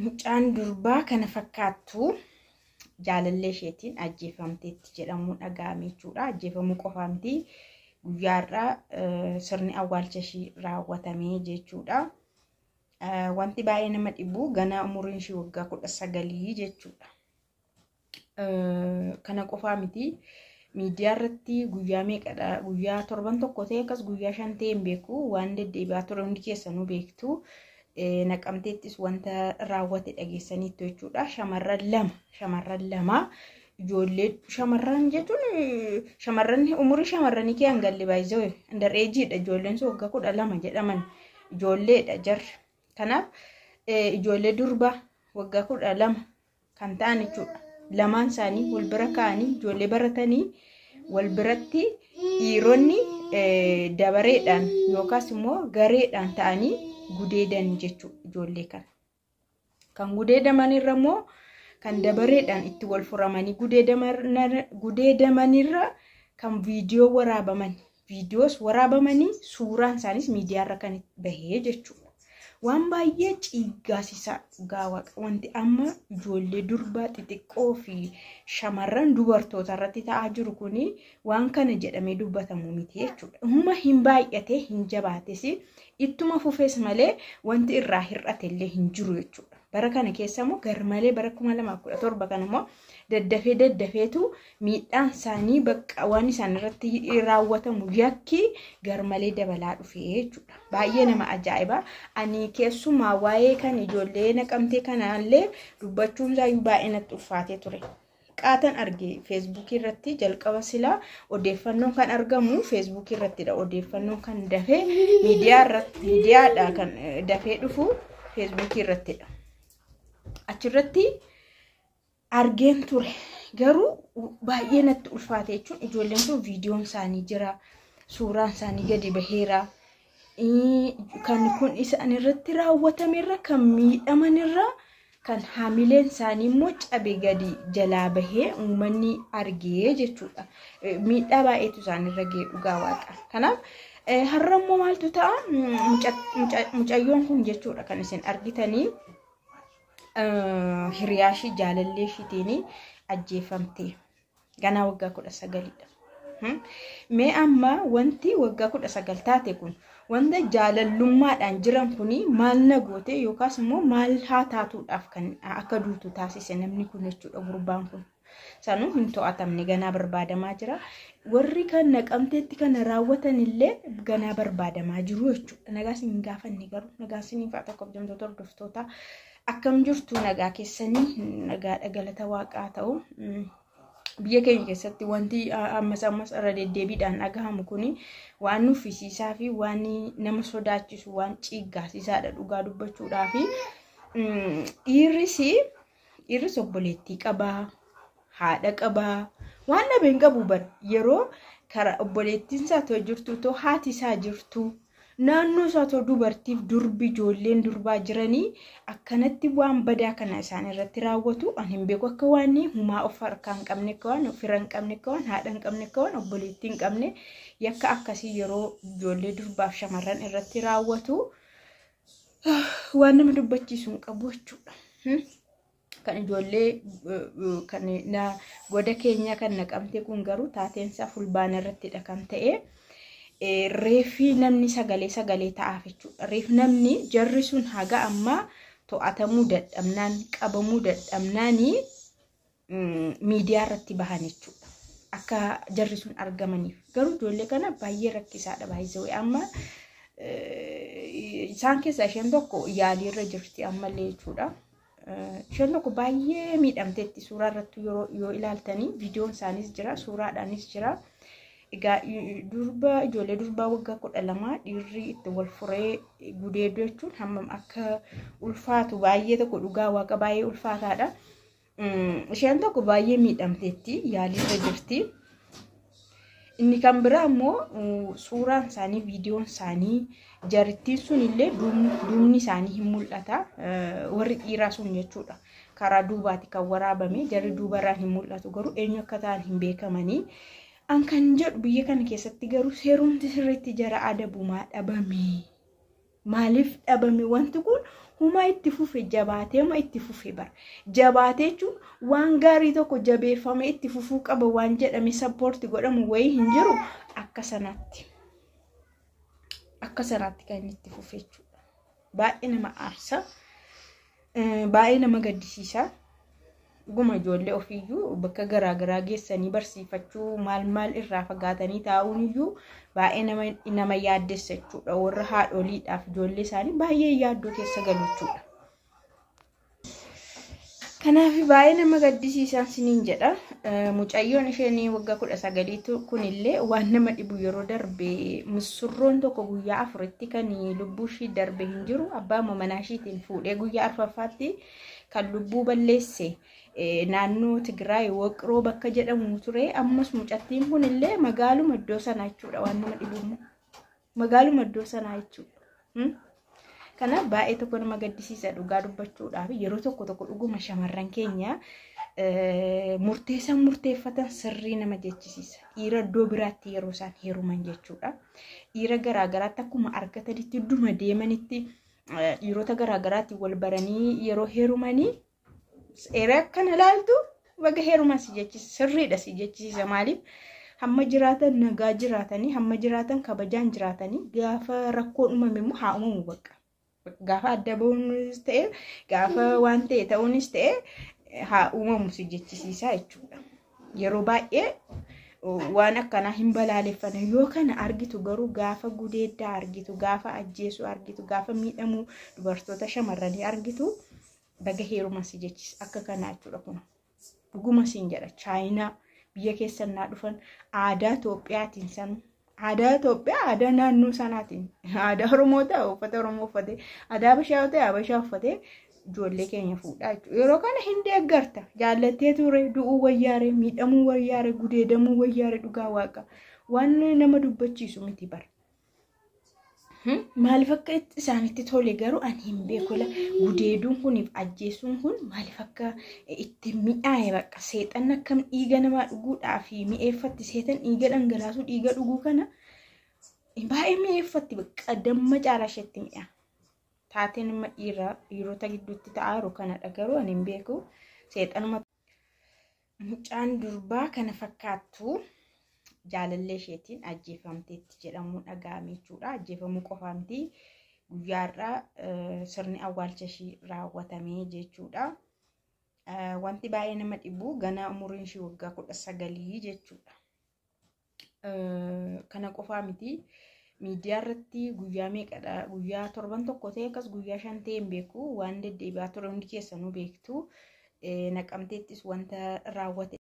mucaan durbaa kana fakkaattu jaalallee isheetiin ajjeefamteetti jedhamuun dhaga'ame jechuudha. Ajjeefamuu qofaa miti guyyaarraa sirni awwaalcha ishii raawwatamee jechuudha. Wanti baay'ee nama dhibu ganaa umuriin ishii waggaa 19 jechuudha. Kana qofaa miti miidiyaa irratti guyyaa meeqadha guyyaa 7 tokko ta'e akkas guyyaa 5 ta'e hin beeku waan deddeebi'aa ture hundi keessanuu beektu. Naqamteettis wanta raawwate dhageessaniitu jechuudha. Shamarran lama ijoollee shamarran jechuun shamarran umurii shamarranii kee hangalli baay'ee underageedha. Ijoolleen sun waggaa 12 jedhaman ijoolleedha jarri. Kanaaf ijoollee durba waggaa 12 kan ta'an jechuudha. Lamaan isaanii wal bira kaa'anii ijoollee baratanii wal biratti dhiironni dabareedhaan yookaas immoo gareedhaan ta'anii gudeedan jechuudha ijoollee kana. Kan gudeedamanirra immoo kan dabareedhaan itti wal furamanii gudeedamanirra kan viidiyoo waraabaman viidiyoos waraabamanii suuraan isaanis miidiyaarra kan bahee jechuudha. Waan baay'ee ciiggaasisaa gaawaqa wanti amma ijoollee durbaa xixiqqoo fi shamarran dubartoota irratti ta'aa jiru kuni waan kana jedhamee dubbatamu miti jechuudha. Humna hin baay'ate hin jabaates ittuma fufees malee wanti irraa hir'ate illee hin jiru jechuudha. Bara kana keessa immoo garmalee bara 2017 kana immoo daddafeetu miidhaan isaanii bakka waan isaan irratti raawwatamu yakki garmalee dabalaa dhufee jechuudha. Baay'ee nama ajaa'iba. Ani keessumaa waa'ee kan ijoollee naqamtee kanaallee dubbachuun isaayyuu baay'ee natti ulfaatee ture. Qaatan arge Facebook irratti jalqaba silaa odeeffannoon kan argamu Facebook irrattidha. Odeeffannoon kan dafee miidiyaadha kan dafee dhufu Facebook irrattidha. Achirratti argeen ture garuu baay'ee natti ulfaate jechuun ijoolleen sun viidiyoon isaanii jira, suuraan isaanii gadi baheera. Kan kun isaan irratti raawwatamerra kan miidhamanirra kan haamileen isaanii immoo cabe gadi jalaa bahee uummanni argee jechuudha. Miidhaa baay'eetu isaanirra ga'e dhugaa waaqa. Kanaaf har'a immoo maaltu ta'a mucayyoon kun jechuudha kan isin argitanii hiriyaashii jaalallee ishiitiin ajjeefamte ganaa waggaa 19dha. Mee amma wanti waggaa 19 taate kun wanta jaalallummaadhaan jiran kuni maal nagoote yookaas immoo maal haa taatuudhaaf kan akka duutu taasise namni kun jechuudha. Gurbaan kun sanuu hin to'atamne ganaa barbaadamaa jira. Warri kan naqamteetti kana raawwatan illee ganaa barbaadamaa jiru jechuudha. Nagaas hin gaafanne garuu nagaas hin fa'aa tokko jamtoota hordoftoota akkam jirtu nagaa keessanii nagaa galata waaqaa ta'u. Biyya keenya keessatti wanti ammas irra deddeebiidhaan dhagahamu kuni waan nuffisiisaa fi waan nama sodaachisu waan ciiggaasisaadha dhugaa dubbachuudhaa fi dhiirris obboleettii qabaa, haadha qabaa, waan dhabeen qabu bar yeroo karaa obboleettiin isaa too jirtu too haati isaa jirtu naannoo isaa too dubartiif durbi ijoolleen durbaa jiranii akkanatti waan badaa kana isaan irratti raawwatu an hin beeku akka waan humaa of harkaa hin qabne akka waan ofirra hin qabne akka waan haadha hin qabne akka waan obboleettii hin qabne yakka akkasii yeroo ijoollee durbaaf shamarran irratti raawwatu waan nama dubbachiisu hin qabu jechuudha. Kan ijoollee kan goda keenya kan naqamte kun garuu taateensa fulbaana irrattidha kan ta'e. Reefi namni sagalee ta'aaf jechuudha. Reef namni jarri sun haga amma to'atamuu dadhabnaan qabamuu dadhabnaanii miidiyaa irratti bahan jechuudha. Akka jarri sun argamaniif garuu ijoollee kana baay'ee rakkisaadha baay'ee amma isaan keessaa isheen tokko yaalii irra jirti ammallee jechuudha. Isheen tokko baay'ee miidhamteetti suuraa irratti yoo ilaaltanii viidiyoon isaanis jira suuraadhaanis jira. Egaa ijoollee durbaa waggaa 12 dhiirri itti wal furee gudeedu jechuun hammam akka ulfaatu baay'ee tokko dhugaa waaqa baay'ee ulfaataadha. Isheen tokko baay'ee miidhamteetti yaalii irra jirti. Inni kan biraa immoo suuraan isaanii viidiyoon isaanii jarittiin sun illee duubni isaanii hin mul'ata. Warri dhiiraa sun jechuudha. Karaa duubaati kan waraabame jarri duubarraan hin mul'atu garuu eenyu akka ta'an hin beekamanii. An kan jedhu biyya kana keessatti garuu seerumti sirriitti jara adabumaa dhabame. Maaliif dhabame wanti kun huma itti fufe jabaateema itti fufe bara. Jabaatee jechuun waan gaarii tokko jabeeffame itti fufuu qaba waan jedhame sappoorti godhamu wayii hin jiru akka sanaatti. Akka sanaatti kan itti fufe jechuudha. Baay'ee nama aarsa. Baay'ee nama gaddisiisa. Guma ijoollee ofiiyyuu bakka garaagaraa geessanii barsiifachuu maal irraa fagaatanii taa'uun iyyuu baay'ee nama yaaddessa jechuudha. Warra haadholiidhaaf ijoollee isaanii baay'ee yaaddoo keessa galu jechuudha. Kanaaf baay'ee nama gaddisiisan siniin jedha. Mucayyoon isheen waggaa 19 kunillee waan nama dhibu yeroo darbe misurroon tokko guyyaa 4tti kan lubbuu ishii darbe hin jiru abbaa manaa ishiitiin fuudhee guyyaa 4ffaatti kan lubbuu balleesse naannoo Tigraay Woqroo bakka jedhamu ture. Ammas mucattiin kunillee magaaluma iddoo sanaa jechuudha waan nama dhibu. Magaaluma iddoo sanaa jechuudha. Kana baay'ee tokko nama gaddisiisa dhugaa dubbachuudhaaf yeroo tokko dhuguma shamarran keenya murteeffatan sirrii nama jechisiisa. Dhiira iddoo biraatti yeroo isaan heeruman jechuudha. Dhiira garaagaraatti akkuma argatanitti dhuma deemanitti dhiirota garaagaraatti wal baranii yeroo heerumanii seera akkana ilaaltu baga heeruman si jechisiisa. Sirriidha si jechisiisa. Maaliif hamma jiraatan nagaa jiraatanii hamma jiraatan kabajaan jiraatanii gaafa rakkoon uumame immoo haa uumamu bakka. Gaafa adda ba'uunis ta'e gaafa waan ta'e ta'uunis ta'e haa uumamu si jechisiisa jechuudha. Yeroo baay'ee waan akkanaa hin balaaleffanne yoo kana argitu garuu gaafa gudeeddaa argitu gaafa ajjeesuu argitu gaafa miidhamuu dubartoota shamarranii argitu baga heeruma si jechisiisa akka kanaa jechuudha. Kun dhuguma siin jedha. Chaayinaa biyya keessannaa dhufan aadaa Itoophiyaatiin san aadaa Itoophiyaa aadaa naannoo sanaatiin aadaa Oromoo ta'e uffata Oromoo uffatee aadaa Habashaa ta'e Habashaa uffatee ijoollee keenya fuudhaa jechuudha. Yeroo kana hin deeggarta jaallattee ture du'uu wayyaare miidhamuu wayyaare gudeedamuu wayyaare dhugaa waaqa waan nama dubbachiisu miti bara. Maaliif akka isaanitti tole garuu ani hin beeku. Gudeeduun kuniif ajjeesuun kun maaliif akka itti mi'aaye bakka seexan akkam dhiiga namaa dhuguudhaaf mi'eeffatti seetan dhiiga dhangalaasuu dhiiga dhuguu kana baay'ee mi'eeffatti bakka damma caalaa isheetti mi'a. Taateen amma dhiirota gidduutti ta'aa jiru kanadha garuu ani hin beeku. Seexanuma mucaan durbaa kana fakkaattu jaalallee isheetiin ajjeefamteetti jedhamuun dhaga'ame jechuudha. Ajjeefamuu qofaa miti guyyaarraa sirni awwaalcha ishii raawwatamee jechuudha. Wanti baay'ee nama dhibu ganaa umuriin ishii waggaa 19 jechuudha. Kana qofaa miti miidiyaa irratti guyyaa meeqadha guyyaa 7 tokko ta'e akkas guyyaa 5 ta'e hin beeku waan deddeebi'aa ture hundi keessanuu beektu. Naqamteettis wanta raawwate